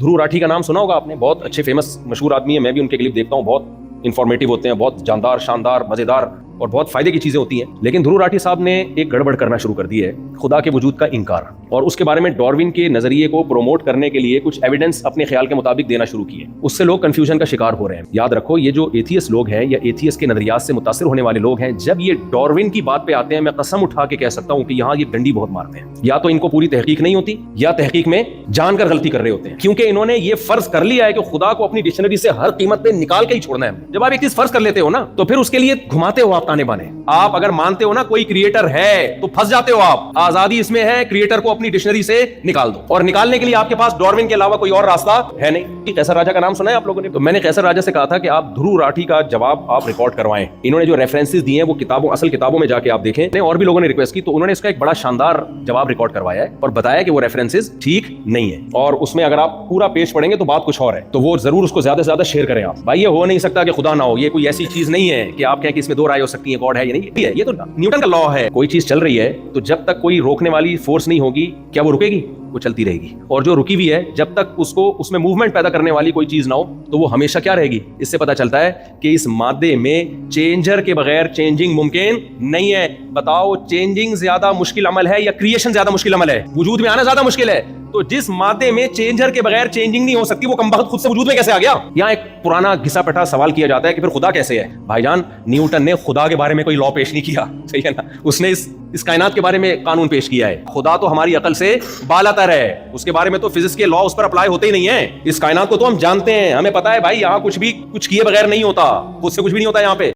ध्रुव राठी का नाम सुना होगा आपने, बहुत अच्छे फेमस मशहूर आदमी है, मैं भी उनके क्लिप देखता हूँ, बहुत इंफॉर्मेटिव होते हैं, बहुत जानदार, शानदार, मजेदार और बहुत फायदे की चीजें होती हैं। लेकिन ध्रुव राठी साहब ने एक गड़बड़ करना शुरू कर दी है, खुदा के वजूद का इनकार, और उसके बारे में डार्विन के नजरिए को प्रोमोट करने के लिए कुछ एविडेंस अपने ख्याल के मुताबिक देना शुरू किए। उससे लोग कंफ्यूजन का शिकार हो रहे हैं। याद रखो, ये जो एथियस्ट लोग हैं या एथियस्ट के नजरियात से मुतासिर होने वाले लोग हैं, जब ये डार्विन की बात पे आते हैं, मैं कसम उठा के कह सकता हूं कि यहाँ ये डंडी बहुत मारते हैं। या तो इनको पूरी तहकीक नहीं होती, या तहकीक में जानकर गलती कर रहे होते हैं, क्योंकि इन्होंने ये फर्ज कर लिया है कि खुदा को अपनी डिक्शनरी से हर कीमत पे निकाल के ही छोड़ना है। जब आप एक चीज फर्ज कर लेते हो ना, तो फिर उसके लिए घुमाते हो आप ताने बाने। आप अगर मानते हो ना कोई क्रिएटर है, तो फंस जाते हो आप। आजादी इसमें है, क्रिएटर को अपनी डिक्शनरी से निकाल दो, और निकालने के लिए आपके पास डार्विन के अलावा कोई और रास्ता है नहीं। कैसर राजा का नाम सुना है आप लोगों ने? तो मैंने कैसर राजा से कहा था कि आप ध्रुव राठी का जवाब आप रिकॉर्ड करवाएं। इन्होंने जो रेफरेंसेस दिए हैं वो किताबों, असल किताबों में जाके आप देखें। और भी लोगों ने रिक्वेस्ट की, तो उन्होंने इसका एक बड़ा शानदार जवाब रिकॉर्ड करवाया है और बताया कि वो रेफरेंसेस ठीक नहीं है, और उसमें अगर आप पूरा पेज पढ़ेंगे तो बात कुछ और है। तो वो जरूर उसको ज्यादा से ज्यादा शेयर करें आप। भाई ये हो नहीं सकता कि खुदा ना हो, ये कोई ऐसी चीज नहीं है कि आप कहें कि इसमें दो राय हो सकती है, गॉड है या नहीं है। ये तो न्यूटन का लॉ है। कोई चीज चल रही है तो जब तक कोई रोकने वाली फोर्स नहीं होगी, क्या वो रुकेगी? वो चलती रहेगी। और जो रुकी हुई है, जब तक उसको उसमें मूवमेंट पैदा करने वाली कोई चीज ना हो, तो वो हमेशा क्या रहेगी? इससे पता चलता है कि इस मादे में चेंजर के बगैर चेंजिंग मुमकिन नहीं है। बताओ, चेंजिंग ज्यादा मुश्किल अमल है या क्रिएशन ज्यादा मुश्किल अमल है? वजूद में आना ज्यादा मुश्किल है। तो जिस मादे में चेंजर के बगैर चेंजिंग नहीं हो सकती, वो कमबख्त खुद से वजूद में कैसे आ गया? यहाँ एक पुराना घिसा पिटा सवाल किया जाता है कि फिर खुदा कैसे है? भाईजान, न्यूटन ने खुदा के बारे में कोई लॉ पेश नहीं किया, सही है ना? उसने इस कायनात के बारे में कानून पेश किया है। खुदा तो हमारी अकल से बालातर है, उसके बारे में तो फिजिक्स के लॉ उस पर अप्लाई होते ही नहीं है। इस कायनात को तो हम जानते हैं, हमें पता है भाई, यहाँ कुछ किए बगैर नहीं होता, खुद से कुछ भी नहीं होता यहाँ पे।